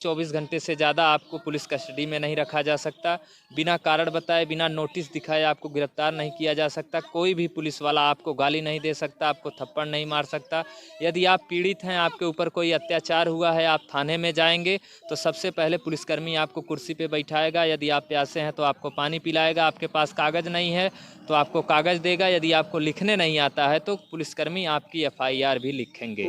24 घंटे से ज़्यादा आपको पुलिस कस्टडी में नहीं रखा जा सकता। बिना कारण बताए, बिना नोटिस दिखाए आपको गिरफ्तार नहीं किया जा सकता। कोई भी पुलिस वाला आपको गाली नहीं दे सकता, आपको थप्पड़ नहीं मार सकता। यदि आप पीड़ित हैं, आपके ऊपर कोई अत्याचार हुआ है, आप थाने में जाएंगे तो सबसे पहले पुलिसकर्मी आपको कुर्सी पे बैठाएगा। यदि आप प्यासे हैं तो आपको पानी पिलाएगा। आपके पास कागज़ नहीं है तो आपको कागज़ देगा। यदि आपको लिखने नहीं आता है तो पुलिसकर्मी आपकी FIR भी लिखेंगे।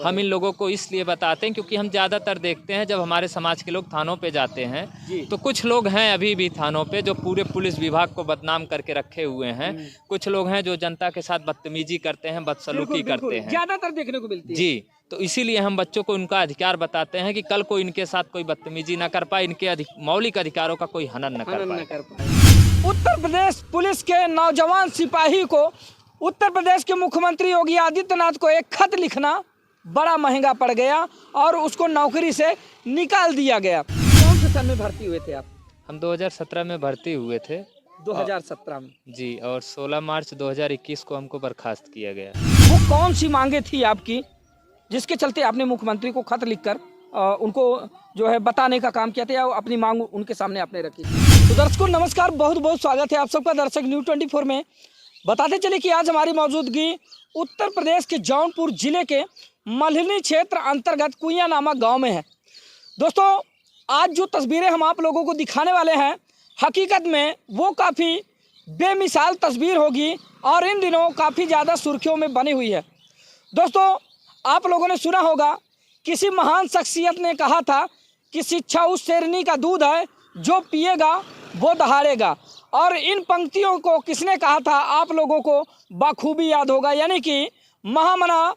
हम इन लोगों को इसलिए बताते हैं क्योंकि हम ज़्यादातर देखते हैं जब हमारे समाज के लोग थानों पे जाते हैं तो कुछ लोग हैं अभी भी थानों पे जो पूरे पुलिस विभाग को बदनाम करके रखे हुए हैं। कुछ लोग हैं जो जनता के साथ बदतमीजी करते हैं, बदसलूकी करते हैं, ज्यादातर देखने को मिलती है जी। तो इसीलिए हम बच्चों को उनका अधिकार बताते हैं कि कल को इनके साथ कोई बदतमीजी ना कर पाए, इनके मौलिक अधिकारों का कोई हनन न कर पाए। उत्तर प्रदेश पुलिस के नौजवान सिपाही को उत्तर प्रदेश के मुख्यमंत्री योगी आदित्यनाथ को एक खत लिखना बड़ा महंगा पड़ गया और उसको नौकरी से निकाल दिया गया। कौन से सन में भर्ती हुए थे आप? हम 2017 में भर्ती हुए थे। 2017 में जी, और 16 मार्च 2021 को हमको बर्खास्त किया गया। वो कौन सी मांगे थी आपकी जिसके चलते आपने मुख्यमंत्री को खत लिखकर उनको जो है बताने का काम किया था या अपनी मांग उनके सामने आपने रखी? तो दर्शकों नमस्कार, बहुत बहुत स्वागत है आप सबका दर्शक न्यूज़ 24 में। बताते चले कि आज हमारी मौजूदगी उत्तर प्रदेश के जौनपुर जिले के मल्हनी क्षेत्र अंतर्गत कुइया नामक गांव में है। दोस्तों आज जो तस्वीरें हम आप लोगों को दिखाने वाले हैं हकीकत में वो काफ़ी बेमिसाल तस्वीर होगी और इन दिनों काफ़ी ज़्यादा सुर्खियों में बनी हुई है। दोस्तों आप लोगों ने सुना होगा किसी महान शख्सियत ने कहा था कि शिक्षा उस शेरनी का दूध है जो पिएगा वो दहाड़ेगा, और इन पंक्तियों को किसने कहा था आप लोगों को बखूबी याद होगा, यानी कि महामना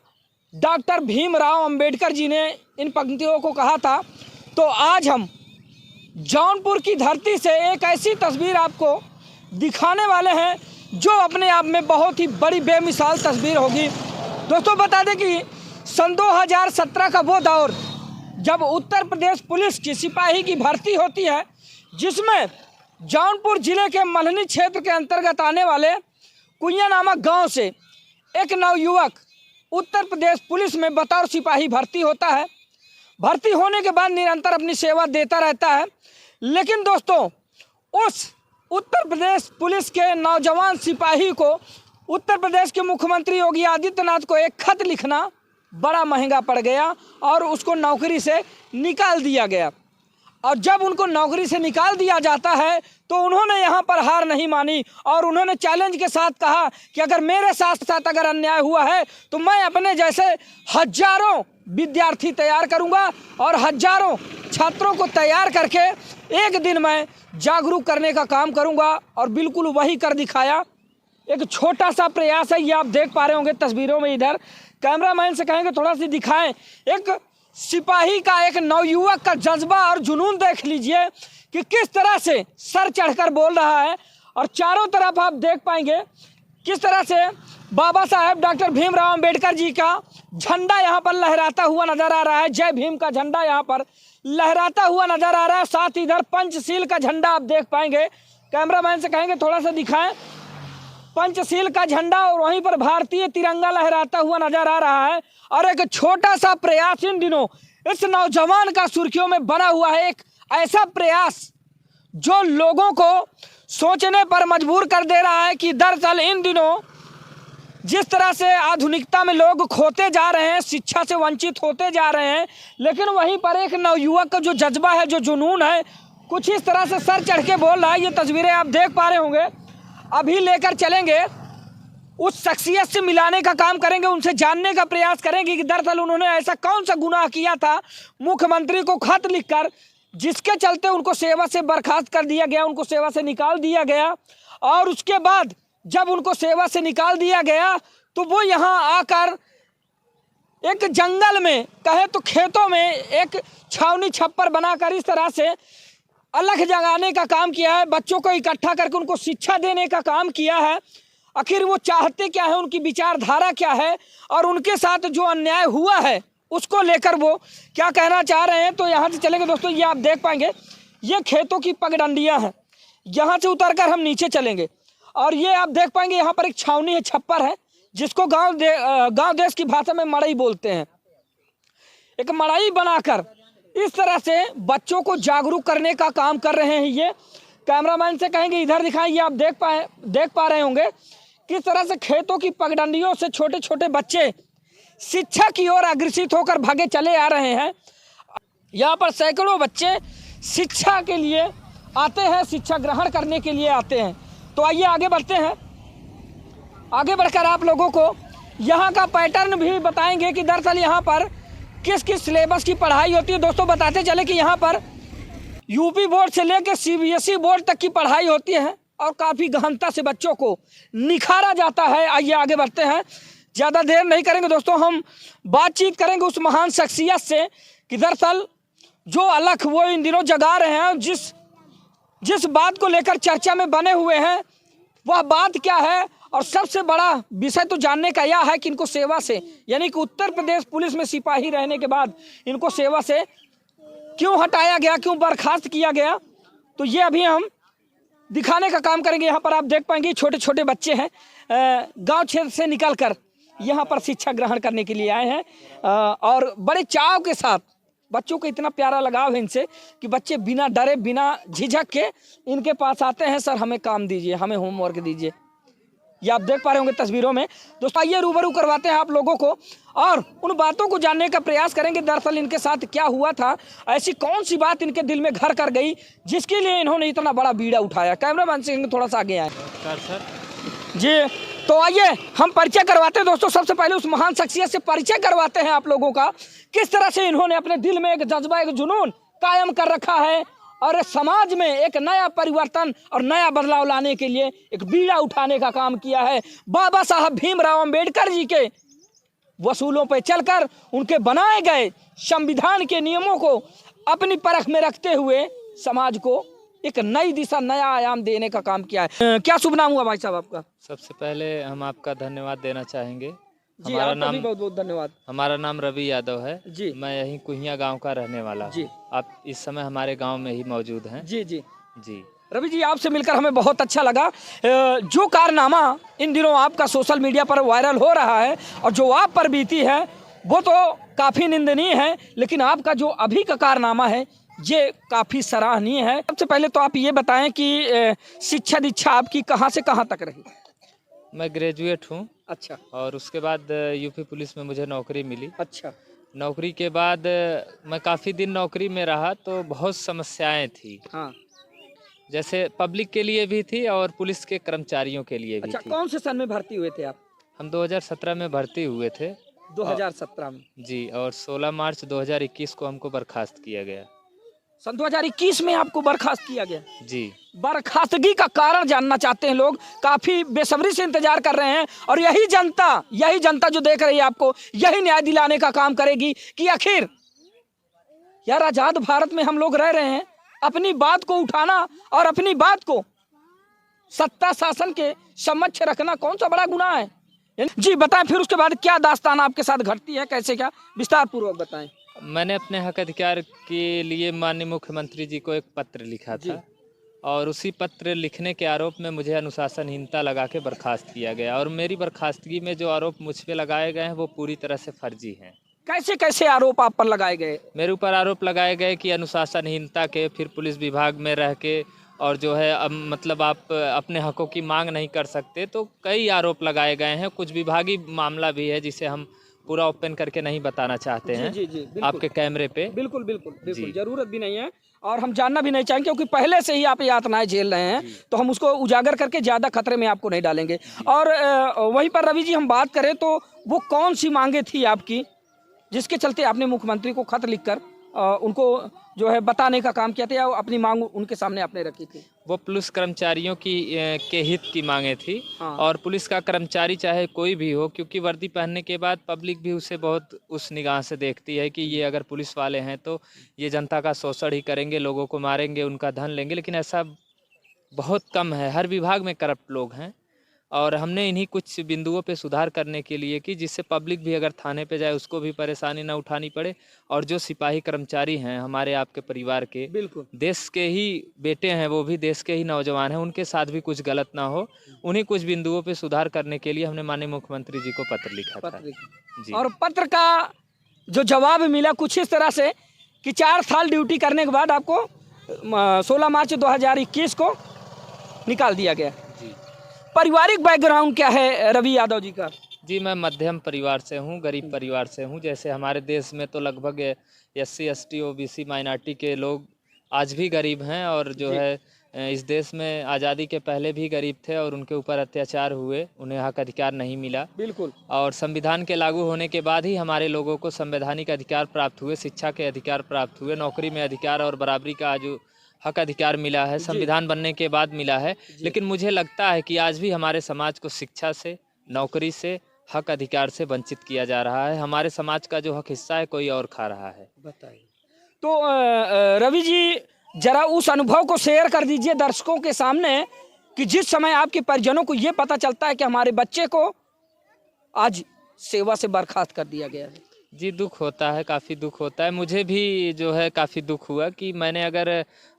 डॉक्टर भीमराव अंबेडकर जी ने इन पंक्तियों को कहा था। तो आज हम जौनपुर की धरती से एक ऐसी तस्वीर आपको दिखाने वाले हैं जो अपने आप में बहुत ही बड़ी बेमिसाल तस्वीर होगी। दोस्तों बता दें कि सन 2017 का वो दौर जब उत्तर प्रदेश पुलिस की सिपाही की भर्ती होती है, जिसमें जौनपुर जिले के मल्हनी क्षेत्र के अंतर्गत आने वाले कुइया नामक गांव से एक नवयुवक उत्तर प्रदेश पुलिस में बतौर सिपाही भर्ती होता है। भर्ती होने के बाद निरंतर अपनी सेवा देता रहता है। लेकिन दोस्तों उस उत्तर प्रदेश पुलिस के नौजवान सिपाही को उत्तर प्रदेश के मुख्यमंत्री योगी आदित्यनाथ को एक खत लिखना बड़ा महंगा पड़ गया और उसको नौकरी से निकाल दिया गया। और जब उनको नौकरी से निकाल दिया जाता है तो उन्होंने यहाँ पर हार नहीं मानी और उन्होंने चैलेंज के साथ कहा कि अगर मेरे साथ अगर अन्याय हुआ है तो मैं अपने जैसे हजारों विद्यार्थी तैयार करूँगा और हजारों छात्रों को तैयार करके एक दिन मैं जागरूक करने का काम करूँगा। और बिल्कुल वही कर दिखाया। एक छोटा सा प्रयास है, ये आप देख पा रहे होंगे तस्वीरों में। इधर कैमरामैन से कहेंगे थोड़ा सी दिखाएं। एक सिपाही का, एक नवयुवक का जज्बा और जुनून देख लीजिए कि किस तरह से सर चढ़कर बोल रहा है। और चारों तरफ आप देख पाएंगे किस तरह से बाबा साहेब डॉक्टर भीमराव अंबेडकर जी का झंडा यहाँ पर लहराता हुआ नजर आ रहा है। जय भीम का झंडा यहाँ पर लहराता हुआ नजर आ रहा है। साथ ही इधर पंचशील का झंडा आप देख पाएंगे। कैमरामैन से कहेंगे थोड़ा सा दिखाएं। पंचशील का झंडा और वहीं पर भारतीय तिरंगा लहराता हुआ नजर आ रहा है। और एक छोटा सा प्रयास इन दिनों इस नौजवान का सुर्खियों में बना हुआ है। एक ऐसा प्रयास जो लोगों को सोचने पर मजबूर कर दे रहा है कि दरअसल इन दिनों जिस तरह से आधुनिकता में लोग खोते जा रहे हैं, शिक्षा से वंचित होते जा रहे हैं, लेकिन वहीं पर एक नवयुवक का जो जज्बा है, जो जुनून है, कुछ इस तरह से सर चढ़ के बोल रहा है। ये तस्वीरें आप देख पा रहे होंगे। अभी लेकर चलेंगे, उस शख्सियत से मिलाने का काम करेंगे, उनसे जानने का प्रयास करेंगे कि दरअसल उन्होंने ऐसा कौन सा गुनाह किया था मुख्यमंत्री को खत लिखकर, जिसके चलते उनको सेवा से बर्खास्त कर दिया गया, उनको सेवा से निकाल दिया गया। और उसके बाद जब उनको सेवा से निकाल दिया गया तो वो यहाँ आकर एक जंगल में, कहे तो खेतों में, एक छावनी छप्पर बनाकर इस तरह से अलख जगाने का काम किया है। बच्चों को इकट्ठा करके उनको शिक्षा देने का काम किया है। आखिर वो चाहते क्या है, उनकी विचारधारा क्या है और उनके साथ जो अन्याय हुआ है उसको लेकर वो क्या कहना चाह रहे हैं। तो यहाँ से चलेंगे दोस्तों। ये आप देख पाएंगे, ये खेतों की पगडंडियाँ हैं। यहाँ से उतरकर हम नीचे चलेंगे और ये आप देख पाएंगे यहाँ पर एक छावनी है, छप्पर है, जिसको गांव देश की भाषा में मड़ई बोलते हैं। एक मड़ई बनाकर इस तरह से बच्चों को जागरूक करने का काम कर रहे हैं। ये कैमरामैन से कहेंगे इधर दिखाएं, ये आप देख पा रहे होंगे किस तरह से खेतों की पगडंडियों से छोटे छोटे बच्चे शिक्षा की ओर अग्रसित होकर भागे चले आ रहे हैं। यहाँ पर सैकड़ों बच्चे शिक्षा के लिए आते हैं, शिक्षा ग्रहण करने के लिए आते हैं। तो आइए आगे बढ़ते हैं। आगे बढ़कर आप लोगों को यहाँ का पैटर्न भी बताएंगे कि दरअसल यहाँ पर किस किस सिलेबस की पढ़ाई होती है। दोस्तों बताते चले कि यहाँ पर यूपी बोर्ड से लेकर सीबीएसई बोर्ड तक की पढ़ाई होती है और काफ़ी गहनता से बच्चों को निखारा जाता है। आइए आगे बढ़ते हैं, ज़्यादा देर नहीं करेंगे दोस्तों, हम बातचीत करेंगे उस महान शख्सियत से कि दरअसल जो अलख वो इन दिनों जगा रहे हैं, जिस बात को लेकर चर्चा में बने हुए हैं वह बात क्या है। और सबसे बड़ा विषय तो जानने का यह है कि इनको सेवा से, यानी कि उत्तर प्रदेश पुलिस में सिपाही रहने के बाद इनको सेवा से क्यों हटाया गया, क्यों बर्खास्त किया गया, तो ये अभी हम दिखाने का काम करेंगे। यहाँ पर आप देख पाएंगे छोटे छोटे बच्चे हैं, गांव क्षेत्र से निकलकर यहाँ पर शिक्षा ग्रहण करने के लिए आए हैं और बड़े चाव के साथ बच्चों को इतना प्यारा लगाव है इनसे कि बच्चे बिना डरे बिना झिझक के इनके पास आते हैं, सर हमें काम दीजिए, हमें होमवर्क दीजिए। ये आप देख पा रहे होंगे तस्वीरों में। दोस्तों आइए रूबरू करवाते हैं आप लोगों को और उन बातों को जानने का प्रयास करेंगे दरअसल इनके साथ क्या हुआ था, ऐसी कौन सी बात इनके दिल में घर कर गई जिसके लिए इन्होंने इतना बड़ा बीड़ा उठाया। कैमरामैन से थोड़ा सा आगे आए सर जी। तो आइए हम परिचय करवाते हैं दोस्तों, सबसे पहले उस महान शख्सियत से परिचय करवाते हैं आप लोगों का, किस तरह से इन्होंने अपने दिल में एक जज्बा, एक जुनून कायम कर रखा है और समाज में एक नया परिवर्तन और नया बदलाव लाने के लिए एक बीड़ा उठाने का काम किया है। बाबा साहब भीमराव अंबेडकर जी के वसूलों पर चलकर उनके बनाए गए संविधान के नियमों को अपनी परख में रखते हुए समाज को एक नई दिशा, नया आयाम देने का काम किया है। क्या शुभ नाम हुआ भाई साहब आपका? सबसे पहले हम आपका धन्यवाद देना चाहेंगे। जी आपका भी बहुत बहुत धन्यवाद। हमारा नाम रवि यादव है जी। मैं यहीं कुहिया गांव का रहने वाला हूं। जी। आप इस समय हमारे गांव में ही मौजूद हैं। जी जी जी रवि जी, आपसे मिलकर हमें बहुत अच्छा लगा। जो कारनामा इन दिनों आपका सोशल मीडिया पर वायरल हो रहा है और जो आप पर बीती है वो तो काफ़ी निंदनीय है, लेकिन आपका जो अभी का कारनामा है ये काफ़ी सराहनीय है। सबसे पहले तो आप ये बताएं कि शिक्षा दीक्षा आपकी कहाँ से कहाँ तक रही? मैं ग्रेजुएट हूँ। अच्छा। और उसके बाद यूपी पुलिस में मुझे नौकरी मिली। अच्छा। नौकरी के बाद मैं काफ़ी दिन नौकरी में रहा तो बहुत समस्याएं थी। हाँ। जैसे पब्लिक के लिए भी थी और पुलिस के कर्मचारियों के लिए भी अच्छा, थी। कौन से सन में भर्ती हुए थे आप? हम 2017 में भर्ती हुए थे। 2017 में? जी। और 16 मार्च 2021 को हमको बर्खास्त किया गया। सन 2021 में आपको बर्खास्त किया गया? जी। बर्खास्तगी का कारण जानना चाहते हैं लोग, काफी बेसब्री से इंतजार कर रहे हैं और यही जनता जो देख रही है आपको, यही न्याय दिलाने का काम करेगी कि आखिर यार आजाद भारत में हम लोग रह रहे हैं, अपनी बात को उठाना और अपनी बात को सत्ता शासन के समक्ष रखना कौन सा बड़ा गुनाह है? जी बताएं, फिर उसके बाद क्या दास्तान आपके साथ घटती है, कैसे क्या, विस्तार पूर्वक बताएं। मैंने अपने हक अधिकार के लिए माननीय मुख्यमंत्री जी को एक पत्र लिखा था और उसी पत्र लिखने के आरोप में मुझे अनुशासनहीनता लगा के बर्खास्त किया गया और मेरी बर्खास्तगी में जो आरोप मुझ पे लगाए गए हैं वो पूरी तरह से फर्जी हैं। कैसे कैसे आरोप आप पर लगाए गए? मेरे ऊपर आरोप लगाए गए कि अनुशासनहीनता के, फिर पुलिस विभाग में रह के और जो है अब मतलब आप अपने हकों की मांग नहीं कर सकते, तो कई आरोप लगाए गए हैं। कुछ विभागीय मामला भी है जिसे हम पूरा ओपन करके नहीं बताना चाहते हैं। जी, आपके कैमरे पे। बिल्कुल जरूरत भी नहीं है और हम जानना भी नहीं चाहेंगे क्योंकि पहले से ही आप यातनाएं झेल रहे हैं, तो हम उसको उजागर करके ज़्यादा खतरे में आपको नहीं डालेंगे। और वहीं पर रवि जी हम बात करें तो वो कौन सी मांगे थी आपकी जिसके चलते आपने मुख्यमंत्री को खत लिखकर उनको जो है बताने का काम किया था या अपनी मांग उनके सामने आपने रखी थी? वो पुलिस कर्मचारियों की के हित की मांगे थी। हाँ। और पुलिस का कर्मचारी चाहे कोई भी हो, क्योंकि वर्दी पहनने के बाद पब्लिक भी उसे बहुत उस निगाह से देखती है कि ये अगर पुलिस वाले हैं तो ये जनता का शोषण ही करेंगे, लोगों को मारेंगे, उनका धन लेंगे, लेकिन ऐसा बहुत कम है। हर विभाग में करप्ट लोग हैं और हमने इन्हीं कुछ बिंदुओं पे सुधार करने के लिए कि जिससे पब्लिक भी अगर थाने पे जाए उसको भी परेशानी ना उठानी पड़े और जो सिपाही कर्मचारी हैं हमारे आपके परिवार के, बिल्कुल देश के ही बेटे हैं, वो भी देश के ही नौजवान हैं, उनके साथ भी कुछ गलत ना हो, उन्हीं कुछ बिंदुओं पे सुधार करने के लिए हमने माननीय मुख्यमंत्री जी को पत्र लिखा था। जी। और पत्र का जो जवाब मिला कुछ इस तरह से कि 4 साल ड्यूटी करने के बाद आपको 16 मार्च 2021 को निकाल दिया गया। जी पारिवारिक बैकग्राउंड क्या है रवि यादव जी का? जी, मैं मध्यम परिवार से हूँ, गरीब परिवार से हूँ। जैसे हमारे देश में तो लगभग SC ST OBC माइनॉरिटी के लोग आज भी गरीब हैं, और जो जी। है इस देश में आज़ादी के पहले भी गरीब थे और उनके ऊपर अत्याचार हुए, उन्हें हक अधिकार नहीं मिला। बिल्कुल। और संविधान के लागू होने के बाद ही हमारे लोगों को संवैधानिक अधिकार प्राप्त हुए, शिक्षा के अधिकार प्राप्त हुए, नौकरी में अधिकार और बराबरी का जो हक अधिकार मिला है संविधान बनने के बाद मिला है। लेकिन मुझे लगता है कि आज भी हमारे समाज को शिक्षा से, नौकरी से, हक अधिकार से वंचित किया जा रहा है। हमारे समाज का जो हक हिस्सा है कोई और खा रहा है। बताइए। तो रवि जी, जरा उस अनुभव को शेयर कर दीजिए दर्शकों के सामने कि जिस समय आपके परिजनों को ये पता चलता है कि हमारे बच्चे को आज सेवा से बर्खास्त कर दिया गया है। जी, दुख होता है, काफ़ी दुख होता है। मुझे भी जो है काफ़ी दुख हुआ कि मैंने अगर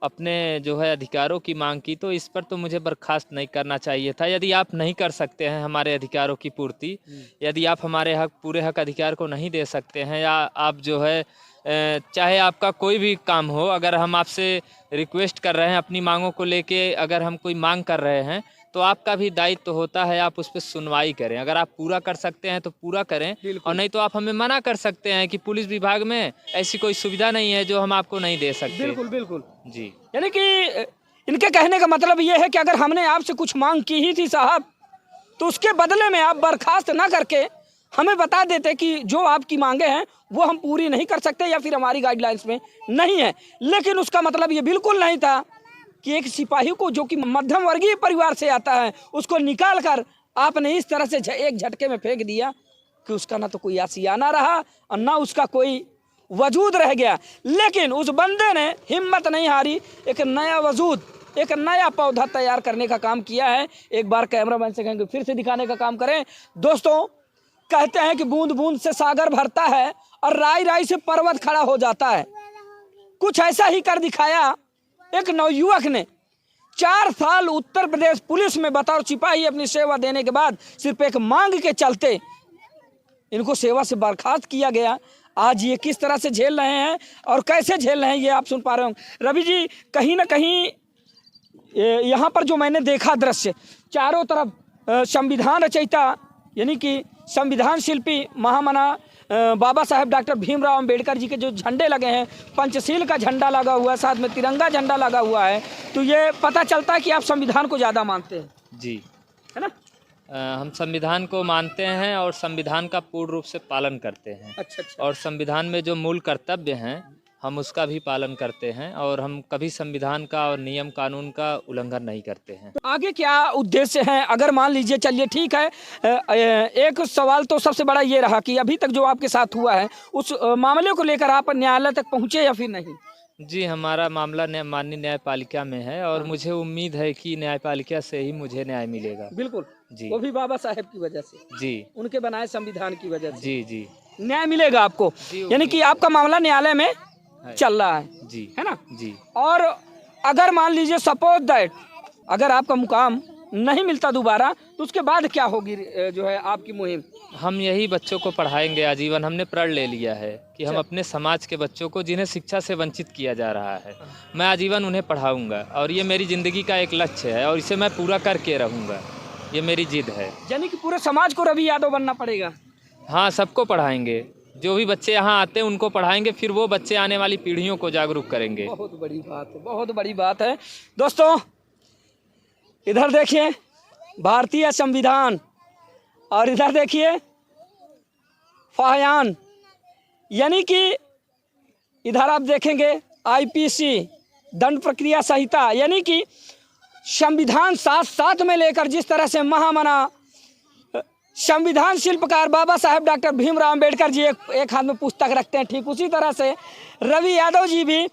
अपने जो है अधिकारों की मांग की तो इस पर तो मुझे बर्खास्त नहीं करना चाहिए था। यदि आप नहीं कर सकते हैं हमारे अधिकारों की पूर्ति, यदि आप हमारे पूरे हक अधिकार को नहीं दे सकते हैं, या आप जो है चाहे आपका कोई भी काम हो, अगर हम आपसे रिक्वेस्ट कर रहे हैं अपनी मांगों को लेके, अगर हम कोई मांग कर रहे हैं तो आपका भी दायित्व तो होता है आप उस पर सुनवाई करें। अगर आप पूरा कर सकते हैं तो पूरा करें, और नहीं तो आप हमें मना कर सकते हैं कि पुलिस विभाग में ऐसी कोई सुविधा नहीं है जो हम आपको नहीं दे सकते। बिल्कुल बिल्कुल जी। यानी कि इनके कहने का मतलब ये है कि अगर हमने आपसे कुछ मांग की ही थी साहब, तो उसके बदले में आप बर्खास्त ना करके हमें बता देते कि जो आपकी मांगे हैं वो हम पूरी नहीं कर सकते या फिर हमारी गाइडलाइंस में नहीं है। लेकिन उसका मतलब ये बिल्कुल नहीं था कि एक सिपाही को जो कि मध्यम वर्गीय परिवार से आता है उसको निकाल कर आपने इस तरह से एक झटके में फेंक दिया कि उसका ना तो कोई आशियाना रहा और ना उसका कोई वजूद रह गया। लेकिन उस बंदे ने हिम्मत नहीं हारी, एक नया वजूद, एक नया पौधा तैयार करने का काम किया है। एक बार कैमरामैन से कहेंगे फिर से दिखाने का काम करें। दोस्तों, कहते हैं कि बूंद बूंद से सागर भरता है और राई राई से पर्वत खड़ा हो जाता है। कुछ ऐसा ही कर दिखाया एक नवयुवक ने। 4 साल उत्तर प्रदेश पुलिस में बतौर सिपाही अपनी सेवा देने के बाद सिर्फ एक मांग के चलते इनको सेवा से बर्खास्त किया गया। आज ये किस तरह से झेल रहे हैं और कैसे झेल रहे हैं ये आप सुन पा रहे होंगे। रवि जी, कहीं ना कहीं यहाँ पर जो मैंने देखा दृश्य, चारों तरफ संविधान रचयिता यानी कि संविधान शिल्पी महामना बाबा साहेब डॉक्टर भीमराव अंबेडकर जी के जो झंडे लगे हैं, पंचशील का झंडा लगा हुआ है, साथ में तिरंगा झंडा लगा हुआ है, तो ये पता चलता है कि आप संविधान को ज़्यादा मानते हैं। जी, है ना? हम संविधान को मानते हैं और संविधान का पूर्ण रूप से पालन करते हैं। अच्छा। और संविधान में जो मूल कर्तव्य हैं हम उसका भी पालन करते हैं, और हम कभी संविधान का और नियम कानून का उल्लंघन नहीं करते हैं। तो आगे क्या उद्देश्य है? अगर मान लीजिए, चलिए ठीक है, एक सवाल तो सबसे बड़ा ये रहा कि अभी तक जो आपके साथ हुआ है उस मामले को लेकर आप न्यायालय तक पहुँचे या फिर नहीं? जी, हमारा मामला माननीय न्यायपालिका में है और मुझे उम्मीद है कि न्यायपालिका से ही मुझे न्याय मिलेगा। बिल्कुल जी, वो भी बाबा साहेब की वजह से, जी, उनके बनाए संविधान की वजह से जी, जी, न्याय मिलेगा आपको। जी, यानी कि आपका मामला न्यायालय में चल रहा है। जी, है ना? जी। और अगर मान लीजिए सपोज दैट अगर आपका मुकाम नहीं मिलता दोबारा, तो उसके बाद क्या होगी जो है आपकी मुहिम? हम यही बच्चों को पढ़ाएंगे आजीवन। हमने प्रण ले लिया है कि हम अपने समाज के बच्चों को जिन्हें शिक्षा से वंचित किया जा रहा है, मैं आजीवन उन्हें पढ़ाऊंगा, और ये मेरी ज़िंदगी का एक लक्ष्य है और इसे मैं पूरा करके रहूँगा। ये मेरी जिद है। यानी कि पूरे समाज को रवि यादव बनना पड़ेगा। हाँ, सबको पढ़ाएंगे। जो भी बच्चे यहाँ आते हैं उनको पढ़ाएंगे, फिर वो बच्चे आने वाली पीढ़ियों को जागरूक करेंगे। बहुत बड़ी बात है, बहुत बड़ी बात है। दोस्तों, इधर देखिए भारतीय संविधान और इधर देखिए फायान, यानी कि इधर आप देखेंगे IPC दंड प्रक्रिया संहिता, यानी कि संविधान साथ में लेकर जिस तरह से महामना संविधान शिल्पकार बाबा साहेब डॉक्टर भीमराव अंबेडकर जी एक हाथ में पुस्तक रखते हैं, ठीक उसी तरह से रवि यादव जी भी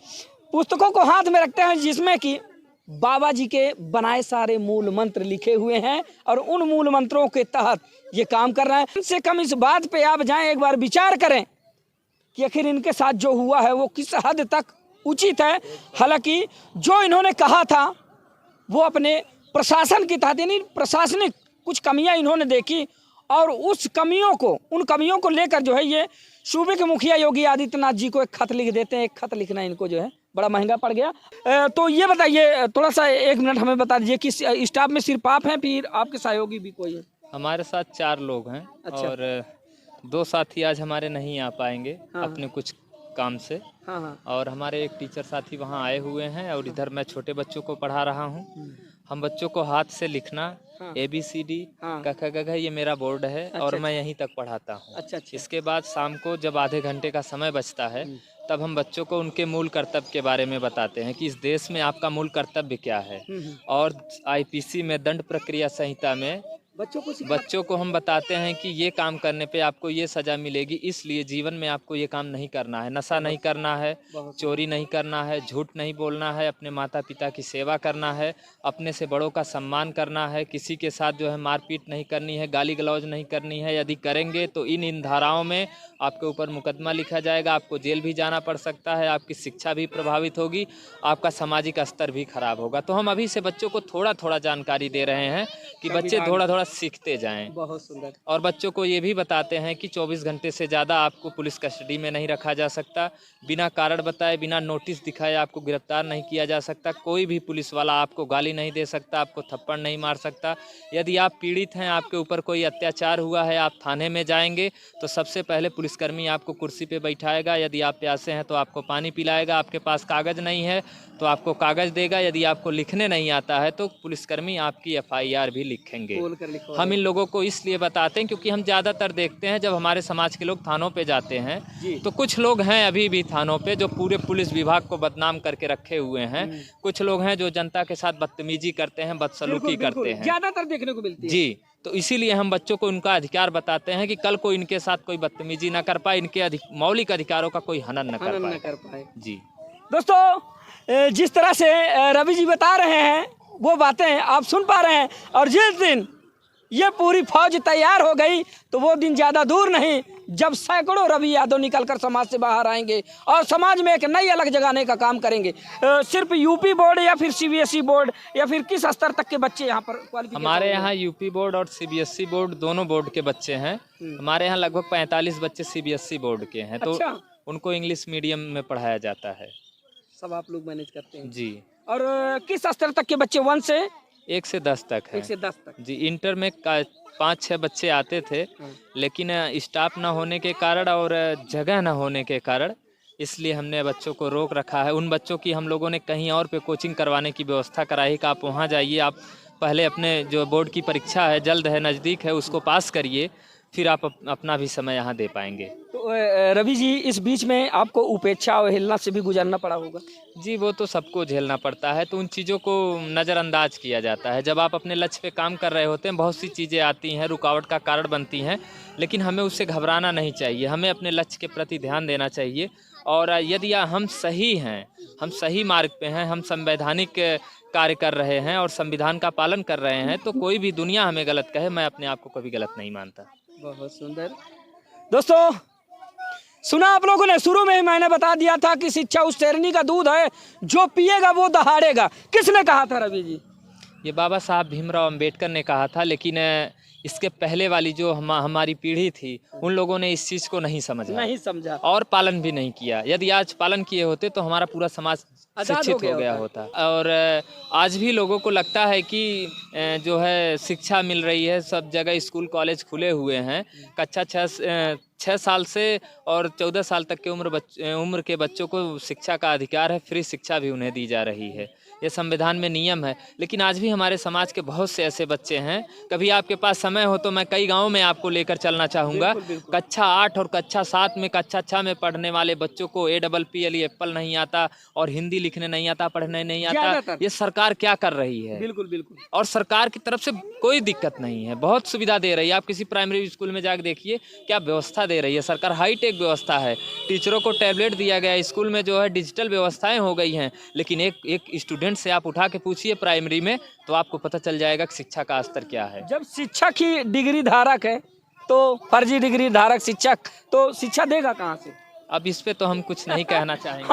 पुस्तकों को हाथ में रखते हैं जिसमें कि बाबा जी के बनाए सारे मूल मंत्र लिखे हुए हैं और उन मूल मंत्रों के तहत ये काम कर रहे हैं। कम से कम इस बात पे आप जाएं, एक बार विचार करें कि आखिर इनके साथ जो हुआ है वो किस हद तक उचित है। हालांकि जो इन्होंने कहा था वो अपने प्रशासन की तहत, यानी प्रशासनिक कुछ कमियां इन्होंने देखी और उन कमियों को लेकर जो है ये सूबे के मुखिया योगी आदित्यनाथ जी को एक खत लिख देते हैं। एक खत लिखना इनको जो है बड़ा महंगा पड़ गया। तो ये बताइए, थोड़ा सा 1 मिनट हमें बता दीजिए कि स्टाफ में सिर्फ आप हैं, फिर आपके सहयोगी भी कोई है? हमारे साथ 4 लोग हैं। अच्छा। और 2 साथी आज हमारे नहीं आ पाएंगे हाँ। अपने कुछ काम से। हाँ हाँ। और हमारे एक टीचर साथी वहाँ आए हुए हैं और इधर मैं छोटे बच्चों को पढ़ा रहा हूँ। हम बच्चों को हाथ से लिखना, हाँ। ABCD, हाँ। क ख ग घ ये मेरा बोर्ड है। अच्छा, और मैं अच्छा। यहीं तक पढ़ाता हूँ। अच्छा अच्छा। इसके बाद शाम को जब आधे घंटे का समय बचता है तब हम बच्चों को उनके मूल कर्तव्य के बारे में बताते हैं कि इस देश में आपका मूल कर्तव्य क्या है। और IPC में दंड प्रक्रिया संहिता में बच्चों को हम बताते हैं कि ये काम करने पे आपको ये सज़ा मिलेगी, इसलिए जीवन में आपको ये काम नहीं करना है। नशा नहीं करना है, चोरी नहीं करना है, झूठ नहीं बोलना है, अपने माता पिता की सेवा करना है, अपने से बड़ों का सम्मान करना है, किसी के साथ जो है मारपीट नहीं करनी है, गाली गलौज नहीं करनी है। यदि करेंगे तो इन धाराओं में आपके ऊपर मुकदमा लिखा जाएगा, आपको जेल भी जाना पड़ सकता है, आपकी शिक्षा भी प्रभावित होगी, आपका सामाजिक स्तर भी खराब होगा। तो हम अभी से बच्चों को थोड़ा थोड़ा जानकारी दे रहे हैं कि बच्चे थोड़ा थोड़ा सीखते जाएं। बहुत सुंदर। और बच्चों को ये भी बताते हैं कि 24 घंटे से ज़्यादा आपको पुलिस कस्टडी में नहीं रखा जा सकता, बिना कारण बताए, बिना नोटिस दिखाए आपको गिरफ्तार नहीं किया जा सकता, कोई भी पुलिस वाला आपको गाली नहीं दे सकता, आपको थप्पड़ नहीं मार सकता। यदि आप पीड़ित हैं, आपके ऊपर कोई अत्याचार हुआ है, आप थाने में जाएंगे तो सबसे पहले पुलिसकर्मी आपको कुर्सी पे बैठाएगा। यदि आप प्यासे हैं तो आपको पानी पिलाएगा, आपके पास कागज़ नहीं है तो आपको कागज़ देगा, यदि आपको लिखने नहीं आता है तो पुलिसकर्मी आपकी FIR भी लिखेंगे। हम इन लोगों को इसलिए बताते हैं क्योंकि हम ज़्यादातर देखते हैं जब हमारे समाज के लोग थानों पे जाते हैं तो कुछ लोग हैं अभी भी थानों पे जो पूरे पुलिस विभाग को बदनाम करके रखे हुए हैं। कुछ लोग हैं जो जनता के साथ बदतमीजी करते हैं, बदसलूकी करते हैं, ज्यादातर देखने को मिलती है जी। तो इसीलिए हम बच्चों को उनका अधिकार बताते हैं कि कल को इनके साथ कोई बदतमीजी ना कर पाए, इनके मौलिक अधिकारों का कोई हनन न कर पाए। जी दोस्तों, जिस तरह से रवि जी बता रहे हैं वो बातें आप सुन पा रहे हैं। और जिस दिन ये पूरी फौज तैयार हो गई तो वो दिन ज़्यादा दूर नहीं जब सैकड़ों रवि यादव निकलकर समाज से बाहर आएंगे और समाज में एक नई अलग जगाने का काम करेंगे। सिर्फ यूपी बोर्ड या फिर CBSE बोर्ड या फिर किस स्तर तक के बच्चे यहाँ पर क्वालिफिकेशन? हमारे यहाँ यूपी बोर्ड और CBSE बोर्ड दोनों बोर्ड के बच्चे हैं। हमारे यहाँ लगभग 45 बच्चे CBSE बोर्ड के हैं। तो अच्छा। उनको इंग्लिश मीडियम में पढ़ाया जाता है। सब आप लोग मैनेज करते हैं जी। और किस स्तर तक के बच्चे? 1 से 1 से 10 तक है। 1 से 10 तक जी। इंटर में 5-6 बच्चे आते थे लेकिन स्टाफ न होने के कारण और जगह न होने के कारण इसलिए हमने बच्चों को रोक रखा है। उन बच्चों की हम लोगों ने कहीं और पे कोचिंग करवाने की व्यवस्था कराई कि आप वहाँ जाइए, आप पहले अपने जो बोर्ड की परीक्षा है, जल्द है, नज़दीक है, उसको पास करिए, फिर आप अपना भी समय यहाँ दे पाएंगे। तो रवि जी, इस बीच में आपको उपेक्षा और हिलना से भी गुजरना पड़ा होगा? जी, वो तो सबको झेलना पड़ता है, तो उन चीज़ों को नज़रअंदाज किया जाता है। जब आप अपने लक्ष्य पे काम कर रहे होते हैं, बहुत सी चीज़ें आती हैं, रुकावट का कारण बनती हैं, लेकिन हमें उससे घबराना नहीं चाहिए। हमें अपने लक्ष्य के प्रति ध्यान देना चाहिए। और यदि हम सही हैं, हम सही मार्ग पे हैं, हम संवैधानिक कार्य कर रहे हैं और संविधान का पालन कर रहे हैं, तो कोई भी दुनिया हमें गलत कहे, मैं अपने आप को कभी गलत नहीं मानता। बहुत सुंदर। दोस्तों, सुना आप लोगों ने, शुरू में ही मैंने बता दिया था कि शिक्षा उस शेरनी का दूध है जो पिएगा वो दहाड़ेगा। किसने कहा था रवि जी? ये बाबा साहब भीमराव अंबेडकर ने कहा था, लेकिन इसके पहले वाली जो हमारी पीढ़ी थी उन लोगों ने इस चीज़ को नहीं समझा और पालन भी नहीं किया। यदि आज पालन किए होते तो हमारा पूरा समाज शिक्षित हो गया होता। और आज भी लोगों को लगता है कि जो है शिक्षा मिल रही है, सब जगह स्कूल कॉलेज खुले हुए हैं। कक्षा 6 साल से और 14 साल तक के उम्र के बच्चों को शिक्षा का अधिकार है, फ्री शिक्षा भी उन्हें दी जा रही है। ये संविधान में नियम है। लेकिन आज भी हमारे समाज के बहुत से ऐसे बच्चे हैं, कभी आपके पास समय हो तो मैं कई गाँव में आपको लेकर चलना चाहूँगा। कक्षा 8 और कक्षा 7 में, कक्षा 6 में पढ़ने वाले बच्चों को APPLE एप्पल नहीं आता और हिंदी लिखने नहीं आता, पढ़ने नहीं आता। ये सरकार क्या कर रही है? बिल्कुल। और सरकार की तरफ से कोई दिक्कत नहीं है, बहुत सुविधा दे रही है। आप किसी प्राइमरी स्कूल में जाकर देखिए क्या व्यवस्था दे रही है सरकार। हाईटेक व्यवस्था है, टीचरों को टैबलेट दिया गया है, स्कूल में जो है डिजिटल व्यवस्थाएं हो गई हैं। लेकिन एक स्टूडेंट से आप उठा के पूछिए प्राइमरी में तो आपको पता चल जाएगा कि शिक्षा का स्तर क्या है। जब शिक्षक ही डिग्री धारक है तो फर्जी डिग्री धारक शिक्षक तो शिक्षा देगा कहाँ से? अब इस पे तो हम कुछ नहीं कहना चाहेंगे।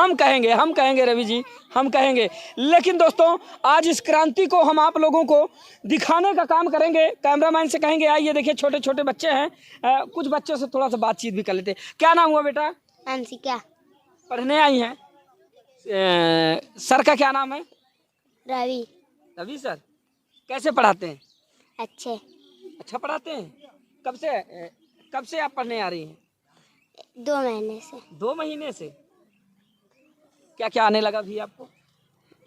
हम कहेंगे रवि जी, हम कहेंगे। लेकिन दोस्तों आज इस क्रांति को हम आप लोगों को दिखाने का काम करेंगे। कैमरामैन से कहेंगे आइए, देखिए छोटे छोटे बच्चे हैं, कुछ बच्चों से थोड़ा सा बातचीत भी कर लेते हैं। क्या नाम हुआ बेटा? अंशिका। पढ़ने आई हैं? सर का क्या नाम है? रवि। रवि सर कैसे पढ़ाते हैं? अच्छे। अच्छा पढ़ाते हैं। कब से आप पढ़ने आ रही हैं? 2 महीने से। 2 महीने से। क्या क्या आने लगा भी आपको?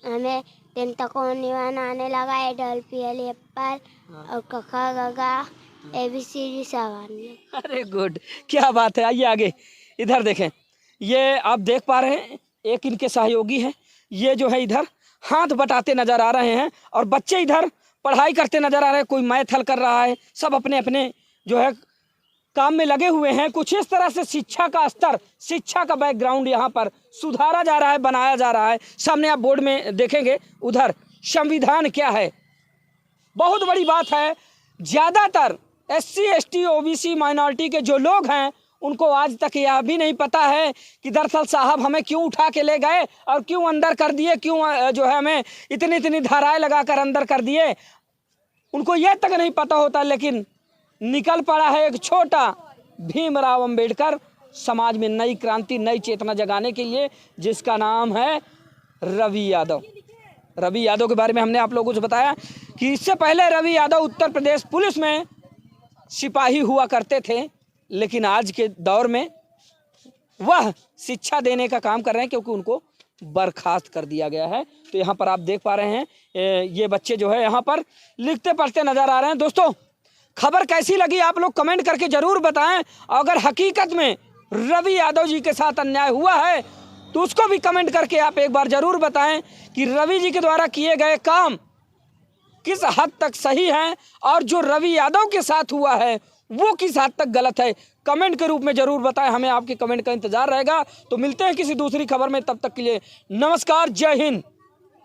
हमें टेंटाकोनिवन आने लगा, एडल पीएल एप्पल और कखा गगा ABCD सब आने। अरे गुड, क्या बात है। आइए आगे, इधर देखें, ये आप देख पा रहे हैं एक इनके सहयोगी हैं, ये जो है इधर हाथ बटाते नजर आ रहे हैं और बच्चे इधर पढ़ाई करते नजर आ रहे हैं। कोई मैथ हल कर रहा है, सब अपने अपने जो है काम में लगे हुए हैं। कुछ इस तरह से शिक्षा का स्तर, शिक्षा का बैकग्राउंड यहाँ पर सुधारा जा रहा है, बनाया जा रहा है। सामने आप बोर्ड में देखेंगे, उधर संविधान क्या है, बहुत बड़ी बात है। ज़्यादातर SC ST OBC माइनॉरिटी के जो लोग हैं उनको आज तक यह भी नहीं पता है कि दरअसल साहब हमें क्यों उठा के ले गए और क्यों अंदर कर दिए, क्यों जो है हमें इतनी इतनी धाराएं लगाकर अंदर कर दिए, उनको यह तक नहीं पता होता। लेकिन निकल पड़ा है एक छोटा भीमराव अंबेडकर समाज में नई क्रांति, नई चेतना जगाने के लिए, जिसका नाम है रवि यादव। रवि यादव के बारे में हमने आप लोगों को बताया कि इससे पहले रवि यादव उत्तर प्रदेश पुलिस में सिपाही हुआ करते थे, लेकिन आज के दौर में वह शिक्षा देने का काम कर रहे हैं क्योंकि उनको बर्खास्त कर दिया गया है। तो यहाँ पर आप देख पा रहे हैं ये बच्चे जो है यहाँ पर लिखते पढ़ते नजर आ रहे हैं। दोस्तों खबर कैसी लगी आप लोग कमेंट करके ज़रूर बताएं। अगर हकीकत में रवि यादव जी के साथ अन्याय हुआ है तो उसको भी कमेंट करके आप एक बार ज़रूर बताएं कि रवि जी के द्वारा किए गए काम किस हद तक सही हैं और जो रवि यादव के साथ हुआ है वो किस हद तक गलत है। कमेंट के रूप में ज़रूर बताएं, हमें आपके कमेंट का इंतज़ार रहेगा। तो मिलते हैं किसी दूसरी खबर में, तब तक के लिए नमस्कार, जय हिंद।